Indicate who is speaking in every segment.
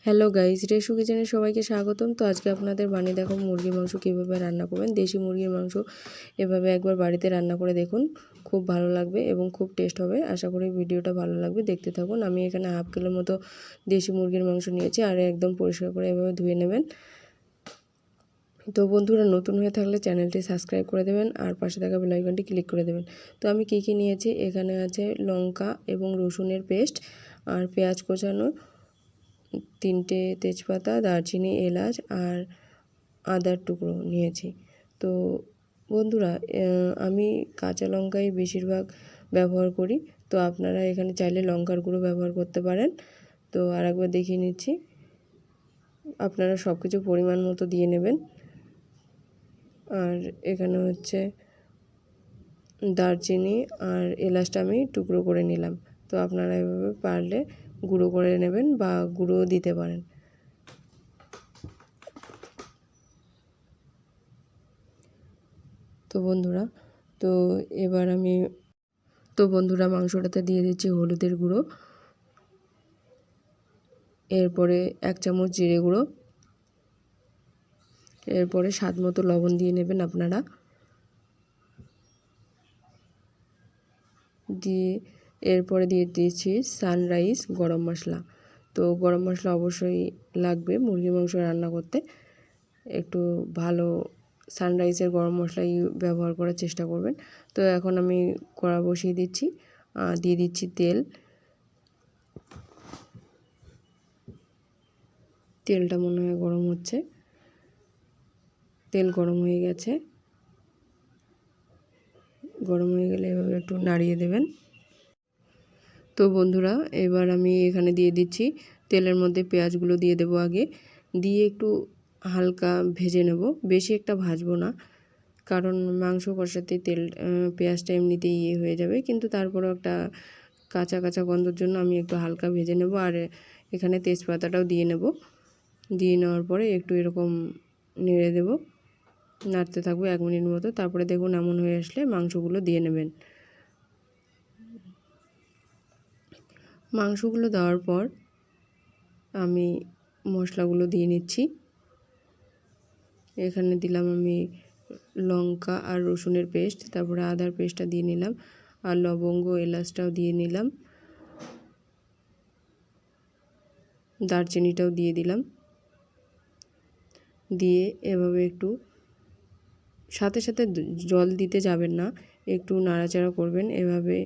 Speaker 1: Hello guys, রেশু কিচেনে সবাইকে স্বাগতম। তো আজকে আপনাদের বানিয়ে দেখাবো মুরগির মাংস কীভাবে রান্না করবেন। দেশি মুরগির মাংস এভাবে একবার বাড়িতে রান্না করে দেখুন, খুব ভালো লাগবে এবং খুব টেস্ট হবে। আশা করি ভিডিওটা ভালো লাগবে, দেখতে থাকুন। আমি এখানে হাফ কিলোর মতো দেশি মুরগির মাংস নিয়েছি, আর একদম পরিষ্কার করে এভাবে ধুয়ে নেবেন। তো বন্ধুরা, নতুন হয়ে থাকলে চ্যানেলটি সাবস্ক্রাইব করে দেবেন আর পাশে থাকা বেল আইকনটি ক্লিক করে দেবেন। তো আমি কী কী নিয়েছি, এখানে আছে লঙ্কা এবং রসুনের পেস্ট, আর পেঁয়াজ কোচানো, 3টে তেজপাতা, দারচিনি, এলাচ আর আদার টুকরো নিয়েছি। তো বন্ধুরা, আমি কাঁচা লঙ্কাই বেশিরভাগ ব্যবহার করি। তো আপনারা এখানে চাইলে লঙ্কার গুঁড়ো ব্যবহার করতে পারেন। তো আরেকবার দেখিয়ে নিচ্ছি, আপনারা সব কিছু পরিমাণ মতো দিয়ে নেবেন। আর এখানে হচ্ছে দারচিনি আর এলাচটা আমি টুকরো করে নিলাম। তো আপনারা এভাবে পারলে গুঁড়ো করে নেবেন বা গুঁড়োও দিতে পারেন। তো বন্ধুরা মাংসটাতে দিয়ে দিচ্ছি হলুদের গুঁড়ো, এরপরে 1 চামচ জিরে গুঁড়ো, এরপরে স্বাদ মতো লবণ দিয়ে নেবেন আপনারা। এরপরে দিয়ে দিচ্ছি সানরাইজ গরম মশলা। তো গরম মশলা অবশ্যই লাগবে মুরগির মাংস রান্না করতে। একটু ভালো সানরাইজের গরম মশলাই ব্যবহার করার চেষ্টা করবেন। তো এখন আমি কড়া বসিয়ে দিচ্ছি, দিয়ে দিচ্ছি তেল। তেলটা মনে হয় গরম হচ্ছে। তেল গরম হয়ে গেছে। গরম হয়ে গেলে এভাবে একটু নাড়িয়ে দেবেন। তো বন্ধুরা, এবার আমি এখানে দিয়ে দিচ্ছি, তেলের মধ্যে পেঁয়াজগুলো দিয়ে দেবো আগে, দিয়ে একটু হালকা ভেজে নেব, বেশি একটা ভাজবো না, কারণ মাংস কষাতে পেঁয়াজটা এমনিতেই হয়ে যাবে, কিন্তু তারপরেও একটা কাঁচা কাঁচা গন্ধর জন্য আমি একটু হালকা ভেজে নেব। আর এখানে তেজপাতাটাও দিয়ে নেব। দিয়ে নেওয়ার পরে একটু এরকম নেড়ে দেব, নাড়তে থাকবো 1 মিনিট মতো। তারপরে দেখুন এমন হয়ে আসলে মাংসগুলো দিয়ে নেবেন। মাংসগুলো দেওয়ার পর আমি মশলাগুলো দিয়ে নিচ্ছি। এখানে দিলাম আমি লঙ্কা আর রসুনের পেস্ট, তারপরে আদার পেস্টটা দিয়ে নিলাম, আর লবঙ্গ এলাচটাও দিয়ে নিলাম, দারচিনিটাও দিয়ে দিলাম। দিয়ে এভাবে একটু সাথে সাথে জল দিতে যাবেন না, একটু নাড়াচাড়া করবেন। এভাবে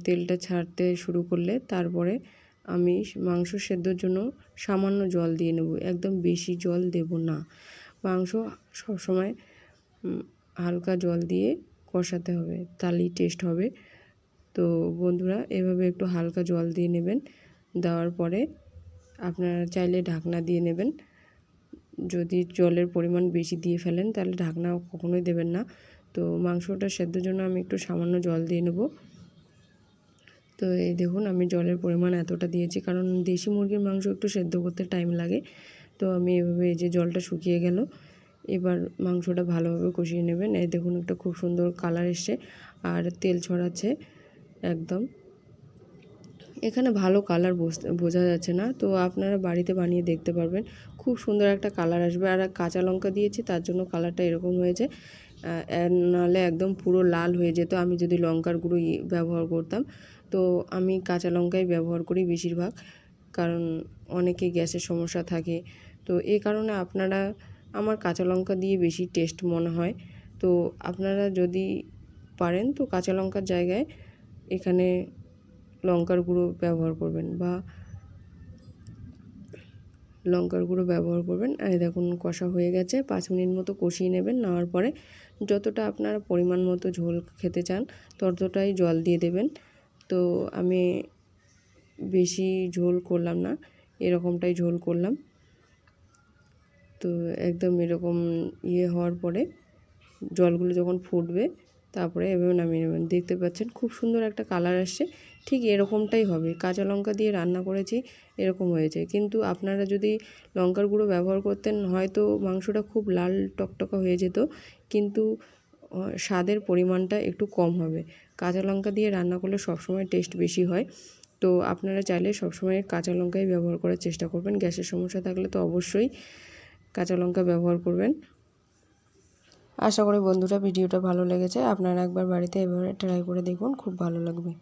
Speaker 1: তেলটা ছাড়তে শুরু করলে তারপরে আমি মাংস সেদ্ধর জন্য সামান্য জল দিয়ে নেব, একদম বেশি জল দেব না। মাংস সবসময় হালকা জল দিয়ে কষাতে হবে, তাহলেই টেস্ট হবে। তো বন্ধুরা, এভাবে একটু হালকা জল দিয়ে নেবেন। দেওয়ার পরে আপনারা চাইলে ঢাকনা দিয়ে নেবেন। যদি জলের পরিমাণ বেশি দিয়ে ফেলেন তাহলে ঢাকনা কখনোই দেবেন না। তো মাংসটা সেদ্ধর জন্য আমি একটু সামান্য জল দিয়ে নেব। তো এই দেখুন, আমি জলের পরিমাণ এতটা দিয়েছি, কারণ দেশি মুরগির মাংস একটু সেদ্ধ করতে টাইম লাগে। তো আমি এভাবে, এই যে জলটা শুকিয়ে গেল, এবার মাংসটা ভালোভাবে কষিয়ে নেবেন। এই দেখুন, একটা খুব সুন্দর কালার এসছে আর তেল ছড়াচ্ছে একদম। এখানে ভালো কালার বোঝা যাচ্ছে না, তো আপনারা বাড়িতে বানিয়ে দেখতে পারবেন, খুব সুন্দর একটা কালার আসবে। আর কাঁচা লঙ্কা দিয়েছি, তার জন্য কালারটা এরকম হয়েছে। নাহলে একদম পুরো লাল হয়ে যেত আমি যদি লঙ্কার গুঁড়ো ব্যবহার করতাম। তো আমি কাঁচা লঙ্কাই ব্যবহার করি বেশিরভাগ, কারণ অনেকে গ্যাসের সমস্যা থাকে। তো এই কারণে আমার কাঁচা লঙ্কা দিয়ে বেশি টেস্ট মনে হয়। তো আপনারা যদি পারেন তো কাঁচা লঙ্কার জায়গায় এখানে লঙ্কার গুঁড়ো ব্যবহার করবেন বা লঙ্কার গুঁড়ো ব্যবহার করবেন। আর দেখুন কষা হয়ে গেছে, 5 মিনিট মতো কষিয়ে নেবেন। নেওয়ার পরে যতটা আপনারা পরিমাণ মতো ঝোল খেতে চান ততটাই জল দিয়ে দেবেন। তো আমি বেশি ঝোল করলাম না, এরকমটাই ঝোল করলাম। তো একদম এরকম হওয়ার পরে জলগুলো যখন ফুটবে তারপরে এভাবে নামিয়ে নেবেন। দেখতে পাচ্ছেন খুব সুন্দর একটা কালার আসছে, ঠিক এরকমটাই হবে। কাঁচা লঙ্কা দিয়ে রান্না করেছি, এরকম হয়েছে। কিন্তু আপনারা যদি লঙ্কার গুঁড়ো ব্যবহার করতেন হয়তো মাংসটা খুব লাল টকটকা হয়ে যেত, কিন্তু স্বাদের পরিমাণটা একটু কম হবে। কাঁচা লঙ্কা দিয়ে রান্না করলে সবসময় টেস্ট বেশি হয়। তো আপনারা চাইলে সবসময় কাঁচা লঙ্কাই ব্যবহার করার চেষ্টা করবেন। গ্যাসের সমস্যা থাকলে তো অবশ্যই কাঁচা লঙ্কা ব্যবহার করবেন। আশা করি বন্ধুরা ভিডিওটা ভালো লেগেছে। আপনারা একবার বাড়িতে এভাবে ট্রাই করে দেখুন, খুব ভালো লাগবে।